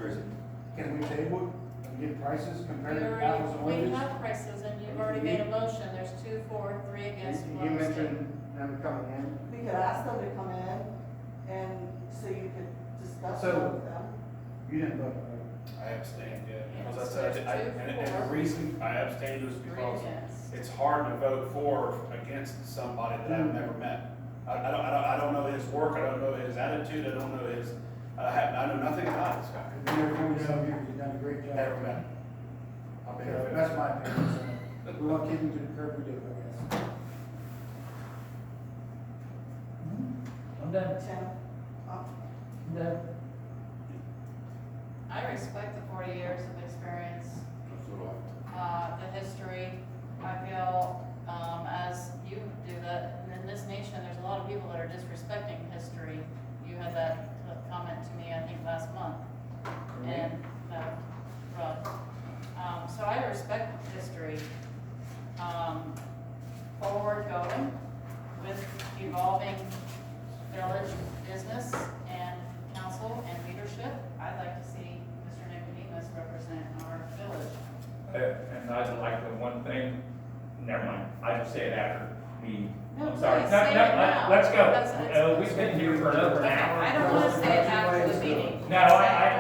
Tracy? Can we table it and get prices compared to We apples and already, we oranges? have prices and you've already made a motion, there's 2 for, 3 against, You 1 abstain. mentioned them coming in. We could ask them to come in and so you could discuss So- it with them. You didn't vote, right? I abstained, yeah, Yeah, because so I said, there's two and for. the reason I abstained was 3 because against. it's hard to vote for against somebody that I've never met. I don't know his work, I don't know his attitude, I don't know his, I know nothing about this guy. You've been here 47 years, you've done a great job. Never met him. I'll be Okay, here. that's my opinion, so we want to keep them to the curb, we do, I guess. I'm done. Tim, I'm done. I respect the 40 years of experience, the history. I feel, as you do that, and in this nation, there's a lot of people that are disrespecting history. You had that comment to me, I think, last month. And, Rod. So I respect history. Forward going with evolving village business and council and leadership. I'd like to see Mr. Nicodemus represent our village. And I'd like the one thing, never mind, I just say it after me. No, I'm sorry. please, No, say no, it now. let's go. That's- We've been here for over an hour. I don't want to say it after the meeting. No,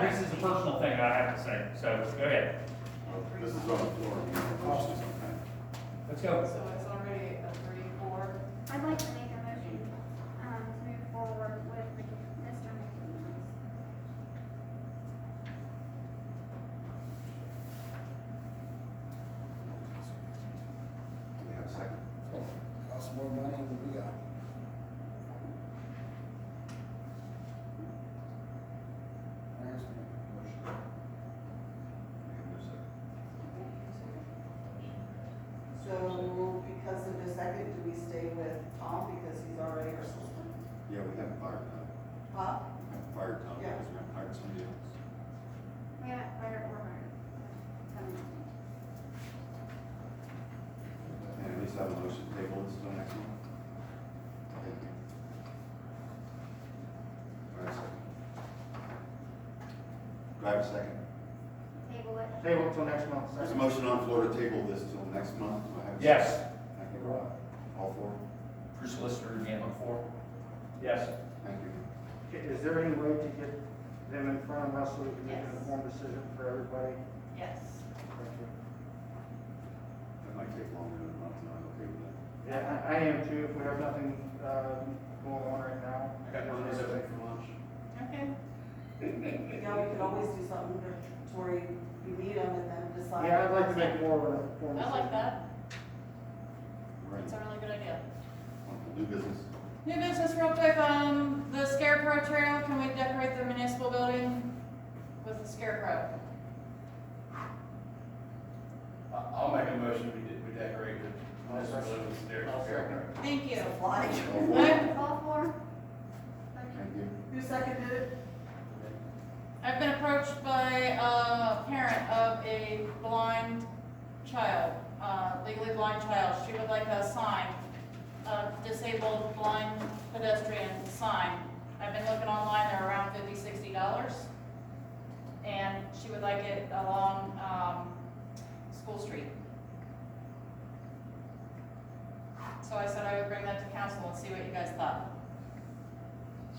this is a personal thing I have to say, so go ahead. This is on the floor. Let's go. So it's already a 3-4. I'd like to make a motion, to move forward with Mr. Nicodemus. We have a second. Costs more money than we got. There's the motion. We have no second. so because of the second, do we stay with Tom because he's already our assistant? Yeah, we haven't fired Tom. Huh? We haven't fired Tom Yeah. because we haven't hired somebody else. We haven't fired or hired. And at least have a motion to table this till next month. Thank you. All right, second. Do I have a second? Table it. Table until next month. There's a motion on the floor to table this till next month. Do I have a Yes. second? Thank you, Rob. All four? For solicitor again before. Yes. Thank you. Okay, is there any way to get them in front of us so we can make an Yes. informed decision for everybody? Yes. Thank you. That might take longer than a month, and I'm okay with that. Yeah, I am too, if we have nothing, going on right now. I got one of those open for lunch. Okay. Yeah, we could always do something to where you meet them and then decide. Yeah, I'd like to make more of an informed I decision. like that. All right. That's a really good idea. We'll do business. New business real quick, the Scarecrow Trail, can we decorate the municipal building with the Scarecrow? I'll make a motion, we decorate it. I'll second. Thank you. It's a flag. All four? Thank you. Who seconded it? I've been approached by a parent of a blind child, legally blind child. She would like a sign, a disabled blind pedestrian sign. I've been looking online, they're around $50, $60. And she would like it along, School Street. So I said I would bring that to council and see what you guys thought.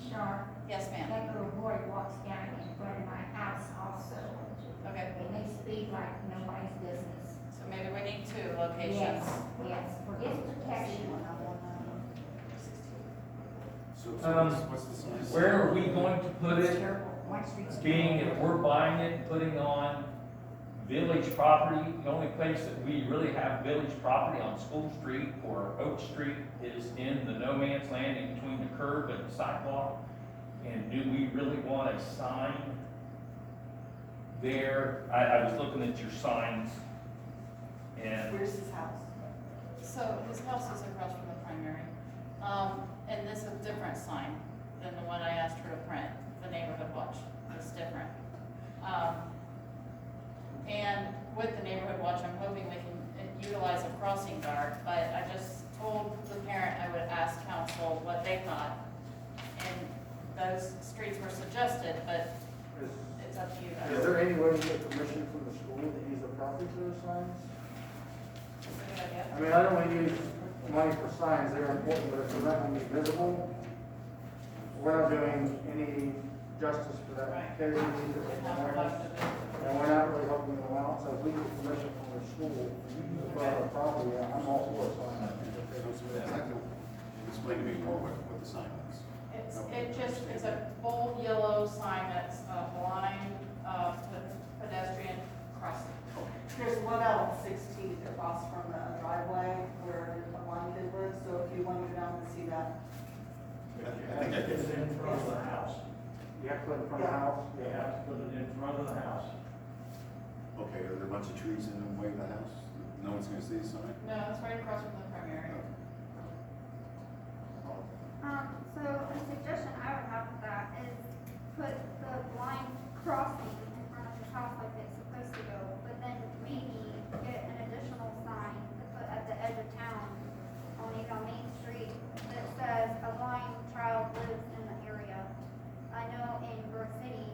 Sure. Yes, ma'am. That little boy walks down in front of my house also. Okay, And they speak like nobody's business. so maybe we need 2 locations. Yes, for his protection. So what's the size? Where are we going to put It's it? terrible. One street's Being if we're buying it, putting on village property, the only place that we really have village property on School Street or Oak Street is in the no man's land in between the curb and the sidewalk. And do we really want a sign there? I was looking at your signs and Where's his house? So his house is across from the primary. And this is a different sign than the one I asked her to print, the neighborhood watch. It's different. And with the neighborhood watch, I'm hoping we can utilize a crossing guard, but I just told the parent I would ask council what they thought. And those streets were suggested, but It's up to you guys. Is there any way to get permission from the school to use the property for those signs? That's a good idea. I mean, I don't want to use money for signs, they're important, but if they're not going to be visible, we're not doing any justice for that Right. kid who needs it Didn't for have a awareness. lot to do. And we're not really helping them out, so if we get permission from the school for our property, I'm all for a sign. Explain to me more what the sign is. It's a bold yellow sign that's a blind, pedestrian crossing. There's one out on 16th across from the driveway where a blind kid lives, so if you want to go down and see that. I think I did. in front of the house. You have to put it in front of the house? You have to put it in front of the house. Okay, are there a bunch of trees in the way of the house? No one's gonna see the sign? No, it's right across from the primary. So a suggestion I would have with that is put the blind crossing in front of his house like it's supposed to go, but then maybe get an additional sign to put at the edge of town on Main Street that says a blind child lives in the area. I know in Grove City,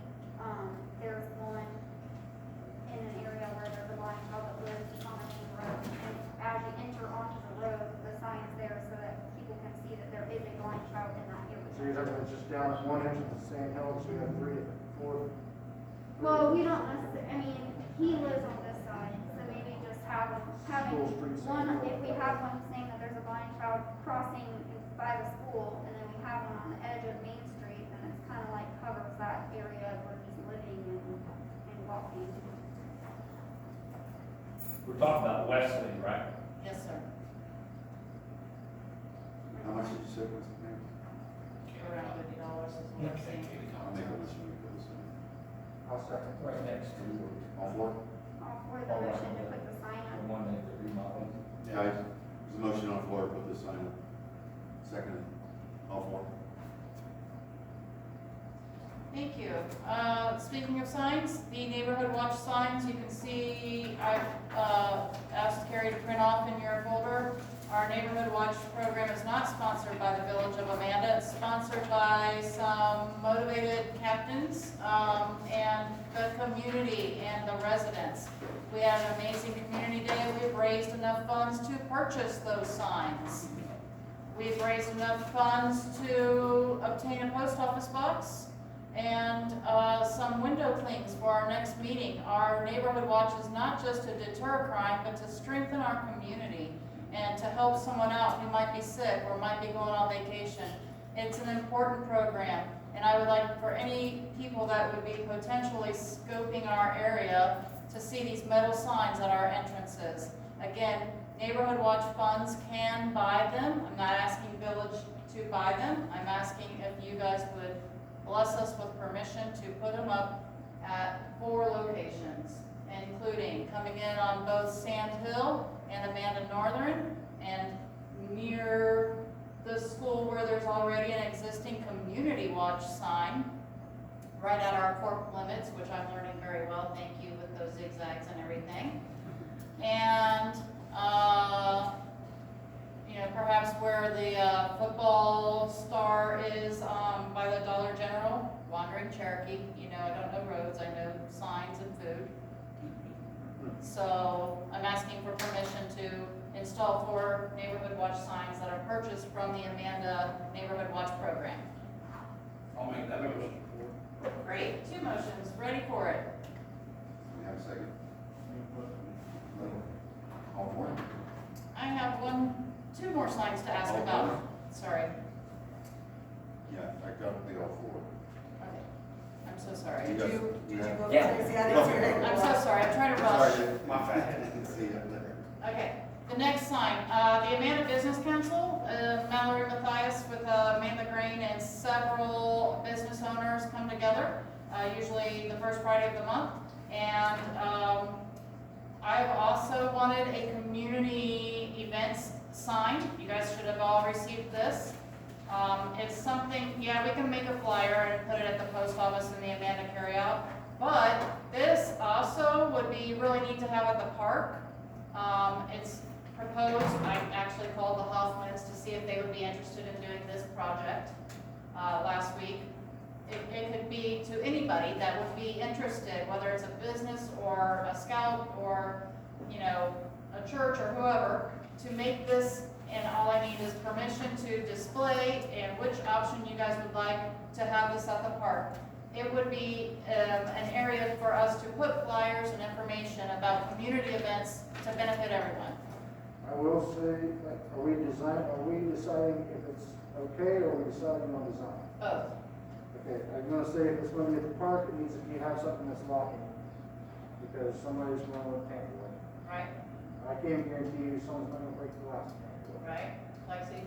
there's one in an area where there's a blind child that lives on a main road. And as you enter onto the road, the sign's there so that people can see that there is a blind child in that So you're area. talking about just down one end of the same hill, so you have four. Well, we don't necessarily, I mean, he lives on this side, so maybe just having School streets. one, if we have one saying that there's a blind child crossing by the school, and then we have one on the edge of Main Street, then it's kind of like covers that area where he's living and walking. We're talking about Wesley, right? Yes, sir. How much did you say was the name? Around $50 is what I'm saying. I'll make a motion to put this in. I'll second. Right next to All four? All for the motion to put the sign the up. one that they're remodeling. Guys, there's a motion on the floor to put this sign up. Second, all four? Thank you. Speaking of signs, the neighborhood watch signs, you can see, I've asked Carrie to print off in your folder. Our neighborhood watch program is not sponsored by the Village of Amanda. It's sponsored by some motivated captains and the community and the residents. We had an amazing community day. We've raised enough funds to purchase those signs. We've raised enough funds to obtain a post office box and some window clings for our next meeting. Our neighborhood watch is not just to deter crime, but to strengthen our community and to help someone out who might be sick or might be going on vacation. It's an important program, and I would like for any people that would be potentially scoping our area to see these metal signs at our entrances. Again, neighborhood watch funds can buy them. I'm not asking Village to buy them. I'm asking if you guys would bless us with permission to put them up at 4 locations, including coming in on both Sand Hill and Amanda Northern, and near the school where there's already an existing community watch sign, right at our corp limits, which I'm learning very well, thank you, with those zigzags and everything. And, perhaps where the football star is by the Dollar General, Wandering Cherokee. I don't know roads, I know signs and food. So I'm asking for permission to install 4 neighborhood watch signs that are purchased from the Amanda Neighborhood Watch Program. I'll make that motion. Great, 2 motions, ready for it. We have a second? All four? I have 2 more signs to ask All about. four? Sorry, Yeah, I got the all four. okay, I'm so sorry. You Did you got- vote, Yeah. Tracy? I didn't hear it. I'm so sorry, I'm trying to rush. Sorry, my bad. I didn't see it. Okay, the next sign, the Amanda Business Council, Mallory Mathias with Amanda Grain and several business owners come together, usually the first Friday of the month. And I've also wanted a community events sign. You guys should have all received this. It's something, yeah, we can make a flyer and put it at the post office in the Amanda carryout. But this also would be really neat to have at the park. It's proposed, I actually called the Hoffmans to see if they would be interested in doing this project last week. it could be to anybody that would be interested, whether it's a business or a scout or, you know, a church or whoever, to make this, and all I need is permission to display and which option you guys would like to have this at the park. It would be an area for us to put flyers and information about community events to benefit everyone. I will say, like, are we deciding if it's okay, or are we deciding on design? Both. Okay, I'm gonna say if it's gonna be at the park, it needs to be, have something that's locking, because somebody's gonna tamper with it. Right, I can't guarantee you someone's not gonna break the glass. right, Lexi?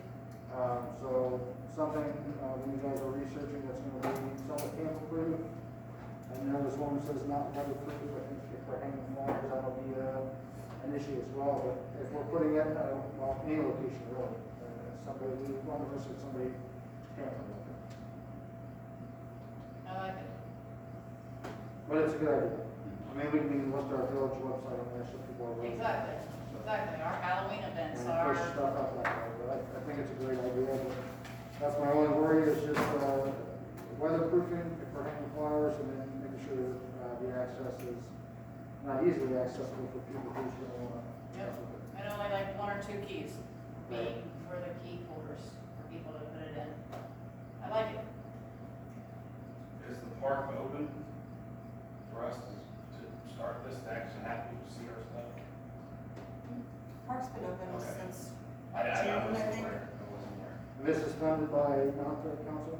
So something, when you guys are researching, that's gonna be somewhat tamper proof. I know this woman says not weatherproof, I think if we're hanging flyers, that'll be, an issue as well, but if we're putting it, well, any location really, somebody, we want to risk that somebody tamper with it. I like it. But it's a good idea. I mean, we can list our village website on there so people are. Exactly, exactly, our Halloween events And are, push stuff up that way, but I think it's a great idea, but that's my only worry is just, weatherproofing, if we're hanging flyers, and then making sure, the access is not easily accessible for people who's gonna wanna. Yep. and only like 1 or 2 keys being for the key holders for people to put it in. I like it. Is the park open for us to start this, to actually have people see our stuff? Park's been open Okay. since I June, wasn't I think. aware. I wasn't aware. And this is funded by non-threat council?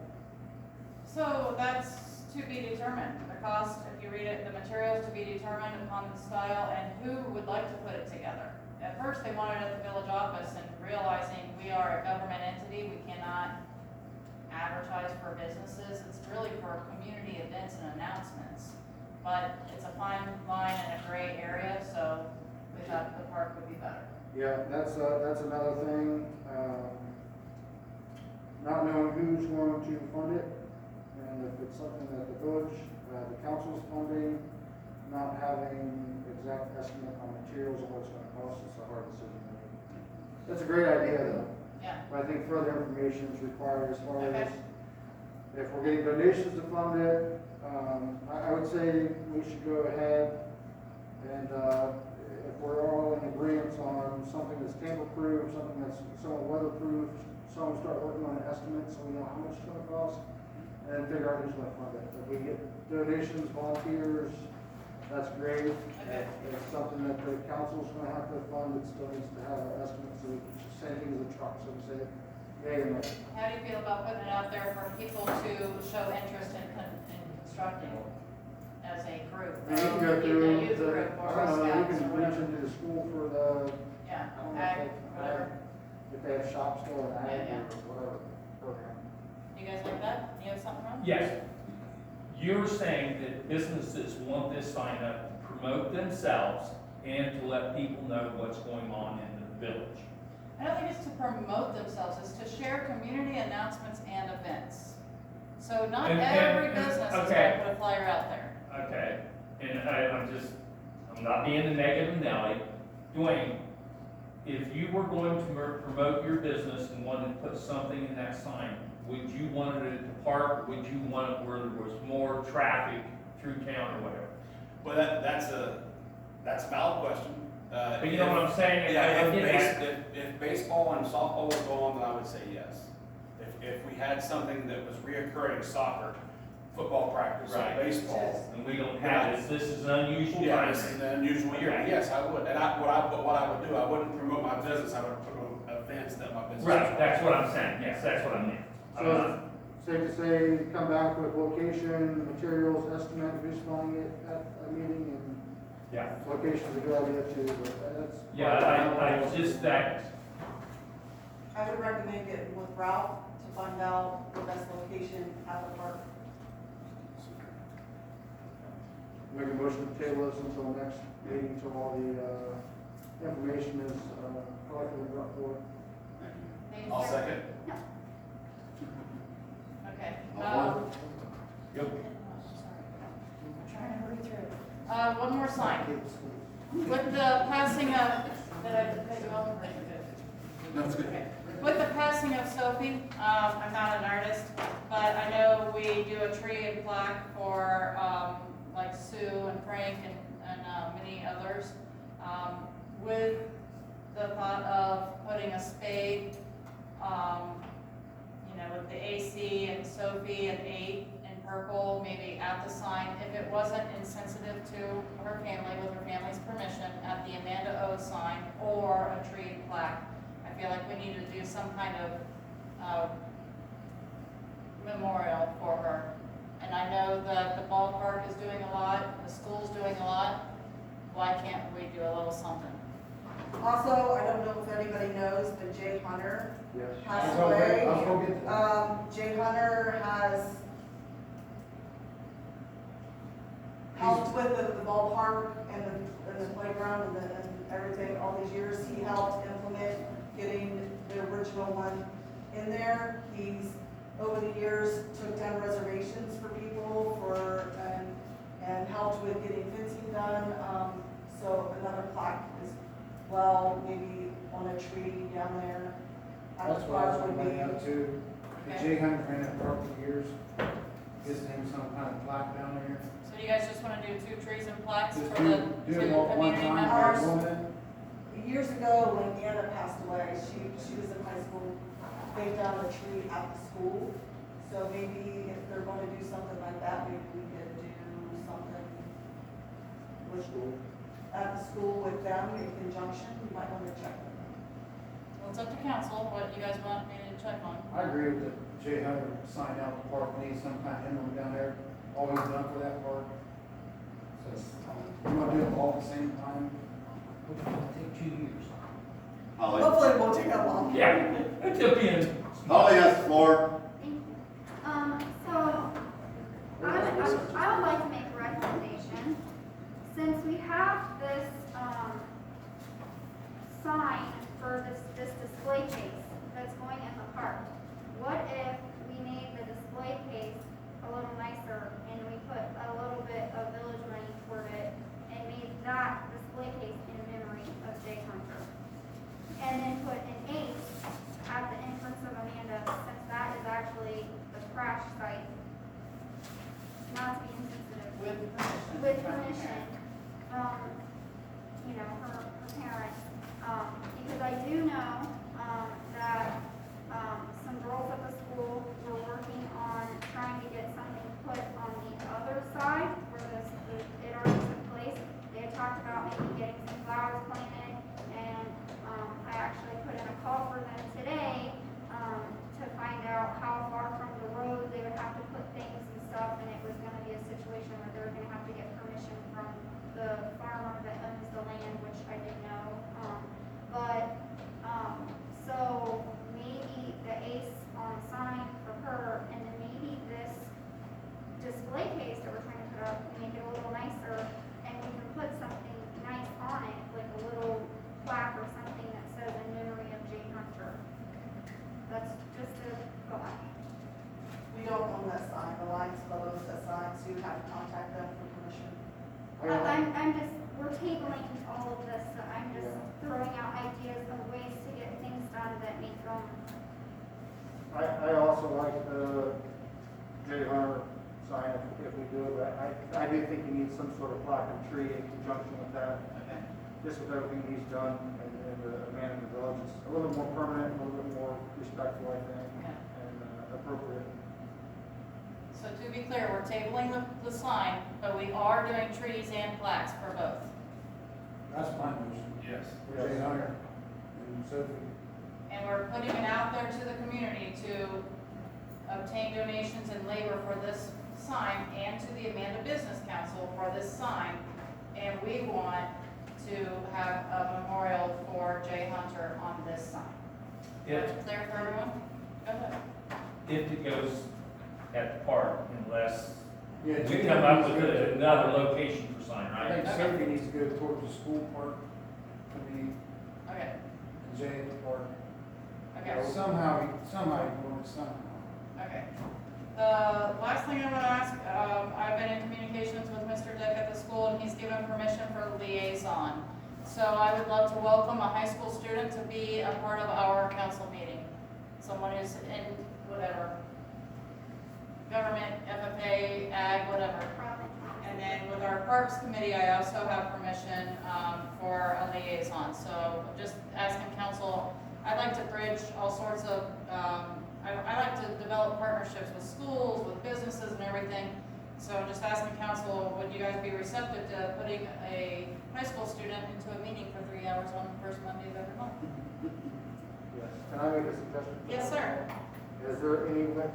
So that's to be determined. The cost, if you read it, the materials to be determined upon the style and who would like to put it together. At first, they wanted it at the village office, and realizing we are a government entity, we cannot advertise for businesses. It's really for community events and announcements. But it's a fine line and a gray area, so we thought the park would be better. Yeah, that's another thing, not knowing who's going to fund it, and if it's something that the village, the council's funding, not having exact estimate on materials and what it's gonna cost, it's a hard decision to make. That's a great idea though, Yeah, but I think further information is required as far Okay. as if we're getting donations to fund it, I would say we should go ahead and, if we're all in agreement on something that's tamper-proof, something that's somewhat weatherproof, someone start working on an estimate so we know how much it's gonna cost, and then figure out who's gonna fund it. If we get donations, volunteers, that's great. Okay. If it's something that the council's gonna have to fund, it still needs to have an estimate, so we can same thing as a truck, so we say, yay or nay. how do you feel about putting it out there for people to show interest in constructing as a group? I mean, you can go A through youth the, group or I a don't know, you scouts or can reach whatever. into the school for the, Yeah, I don't know, ag, if they have shops still in ag Yeah, or whatever program. You guys like that? You have something wrong? Yes. You're saying that businesses want this sign up to promote themselves and to let people know what's going on in the village. I don't think it's to promote themselves, it's to share community announcements and events. So not And- every and- business is okay. gonna put a flyer out there. Okay, and I'm not being a negative Nelly. Dwayne, if you were going to promote your business and wanted to put something in that sign, would you want it at the park? Would you want it where there was more traffic through town or whatever? Well, that's a valid question. But you know what I'm saying? Yeah, I get that. if baseball and softball was going, then I would say yes. If we had something that was reoccurring, soccer, football practice, or Right. baseball. And we don't have this, this is an unusual Yeah, time. this is an unusual year, Okay. yes, I would, and what I would do, I wouldn't promote my business, I would promote events that my business. Right, that's what I'm saying, yes, that's what I meant. I'm not- So, safe to say, come back with location, materials, estimate, who's funding it at a meeting, and Yeah, location's a good idea too, but that's. yeah, I just, that, I would recommend getting with Ralph to find out the best location at the park. Make a motion to table this until next meeting, until all the information is collected and brought forward. I'll second. Okay. I'll Yep. I'm trying to hurry through. One more sign. With the passing of, did I cut you off? No, it's good. Okay. With the passing of Sophie, I'm not an artist, but I know we do a tree and plaque for, like Sue and Frank and many others. With the thought of putting a spade, with the AC and Sophie and 8 and purple, maybe at the sign, if it wasn't insensitive to her family, with her family's permission, at the Amanda O sign or a tree and plaque. I feel like we need to do some kind of memorial for her. And I know that the ballpark is doing a lot, the school's doing a lot. Why can't we do a little something? Also, I don't know if anybody knows, but Jay Hunter Yes. passed I away. was gonna get to that. Jay Hunter has helped with the ballpark and the playground and everything, all these years. He helped implement getting the original one in there. He's, over the years, took down reservations for people and helped with getting fencing done. So another plaque as well, maybe on a tree down there. That's what I was gonna bring up too. The Okay. Jay Hunter ran that park for years. Gives him some kind of plaque down there. So do you guys just wanna do 2 trees and plaques Just for do the it 2 all at one community time, members? for a woman. Years ago, when Anna passed away, she was in high school, they found a tree at the school. So maybe if they're gonna do something like that, maybe we could do something with, at the school with them in conjunction. You might wanna check with them. Well, it's up to council, what you guys want me to check on. I agree with the Jay Hunter sign out the park, needs some kind of emblem down there, all he's done for that park. So, you wanna do it all at the same time? It'll take 2 years. Holly, Hopefully it won't take that long. Yeah, it took in. Holly has the floor. Thank you. So, I would like to make a recommendation. Since we have this, sign for this display case that's going in the park, what if we made the display case a little nicer and we put a little bit of village money toward it and made that display case in memory of Jay Hunter? And then put an 8 at the entrance of Amanda, since that is actually the crash site. Not to be insensitive. With permission, her parents. Because I do know, that, some girls at the school were working on trying to get something put on the other side where it already took place. They had talked about maybe getting some flowers planted, and, I actually put in a call for them today, to find out how far from the road they would have to put things and stuff, and it was gonna be a situation where they were gonna have to get permission from the farmer that owns the land, which I didn't know. So maybe the ace on the sign for her, and then maybe this display case that we're trying to put up, we make it a little nicer, and we can put something nice on it, like a little plaque or something that says in memory of Jay Hunter. That's just a thought. We don't own that sign, the Lions Club owns that sign, so you have to contact them for permission. We're tabling all of this, so I'm just throwing out ideas of ways to get things done that make them. I also like the Jay Hunter sign if we do it, but I do think you need some sort of plaque and tree in conjunction with that. Okay. Just with everything he's done in the man in the village, it's a little bit more permanent, a little bit more respectful, I think, Yeah. and appropriate. So to be clear, we're tabling the sign, but we are doing trees and plaques for both. That's my motion. Yes. For Jay Hunter and Sophie. And we're putting it out there to the community to obtain donations and labor for this sign and to the Amanda Business Council for this sign. And we want to have a memorial for Jay Hunter on this sign. If, Clear for everyone? Go ahead. if it goes at the park, unless Yeah, we Jay come Hunter up needs with to go- another location for sign, I right? think Sophie needs to go towards the school park, to be Okay, Jay at the park. okay, Somehow you want it somehow. okay. The last thing I want to ask, I've been in communications with Mr. Dick at the school, and he's given permission for liaison. So I would love to welcome a high school student to be a part of our council meeting. someone who's in whatever, government, FFA, ag, whatever. And then with our Parks Committee, I also have permission for a liaison. So just asking council, I'd like to bridge all sorts of, I like to develop partnerships with schools, with businesses and everything. So I'm just asking council, would you guys be receptive to putting a high school student into a meeting for 3 hours on the first Monday of every month? Yes. Can I make a suggestion? Yes, sir. Is there anyone,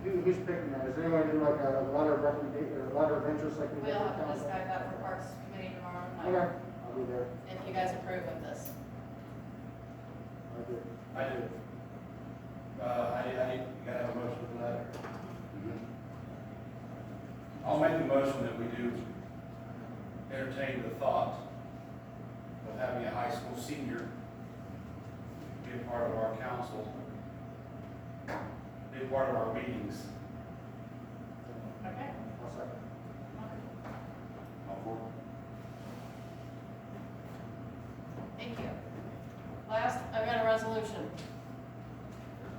who's picking that? Is anyone in like a letter of recommendation, or a letter of interest like we did We'll for have to council? discuss that for Parks Committee tomorrow Okay, night, I'll be there. if you guys approve of this. I do. I do. You gotta have a motion for that. I'll make the motion that we do entertain the thought of having a high school senior be a part of our council, be a part of our meetings. Okay. I'll second. All for Thank you. Last, I've got a resolution.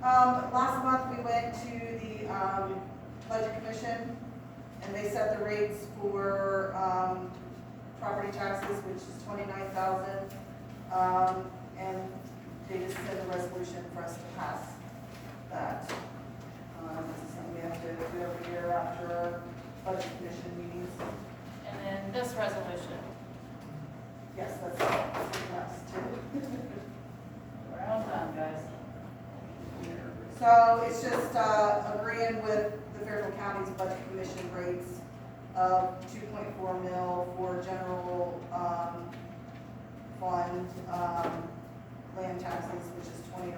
Last month, we went to the, Budget Commission, and they set the rates for, property taxes, which is $29,000. And they just sent a resolution for us to pass that. This is something we have to do every year after our Budget Commission meetings. And then this resolution. Yes, that's us too. We're all done, guys. So it's just agreeing with the Fairfield County's Budget Commission rates of 2.4 mil for general fund land taxes, which is $29,500.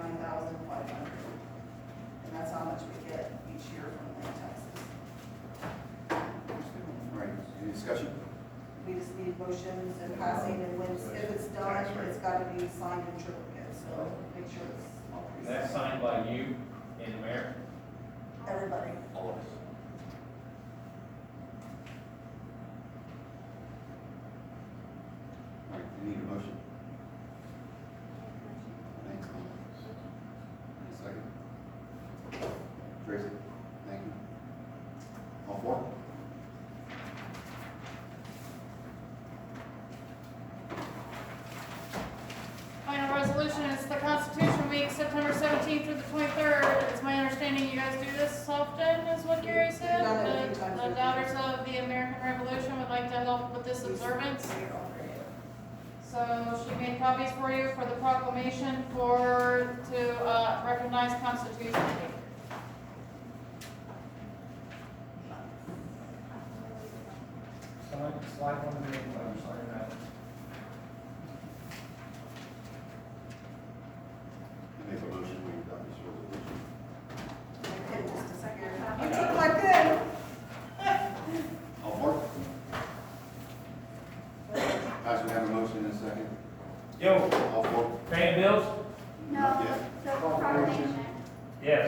And that's how much we get each year from land taxes. All right, any discussion? We just need motions and passing, and when, if it's done, it's got to be signed in triplicate, so make sure it's all Is that signed by you and the mayor? everybody. All of us. All right, you need a motion. Thanks. Any second? Tracy, thank you. All for? Final resolution is the Constitution Week, September 17th through the 23rd. It's my understanding you guys do this often, is what Gary said. We've done it a few times. The Daughters of the American Revolution would like to help with this observance. So she made copies for you for the proclamation to recognize Constitution Week. Slide one of the name, I'm sorry, that. Make a motion, we adopt this resolution. Okay, just a second. You took my pen. All for? Guys, we have a motion and a second. Yo, All for? paying bills? No, Yeah. the proclamation. Yes.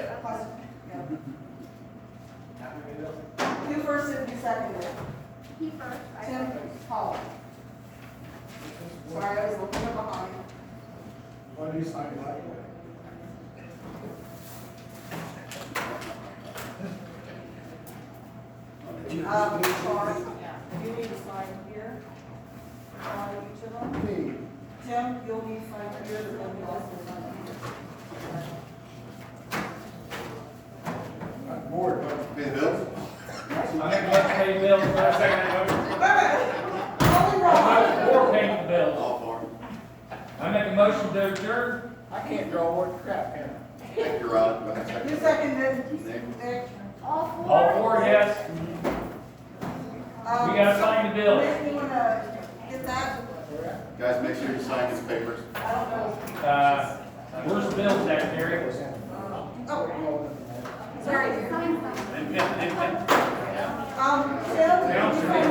You first and you seconded. He first, I Tim second. Hall. Sorry, I was looking behind. What do you sign like? Sorry, Yeah. you need to sign here. On each of them. Me. Tim, you'll need to sign here, and then you also sign here. Board. Pay the bills? I make a motion to pay bills, I second that motion. Only wrong. I'm for paying the bills. All for? I make a motion to adjourn. I can't draw word crap, can Thank you, Rod. Go ahead, second. You seconded. Name? Nick. All four? All four, yes. We gotta sign the bills. Nick, you wanna get that? Guys, make sure you sign these papers. I don't know. Where's the bills at, Gary? Oh, sorry. Sign something. Tim, you sign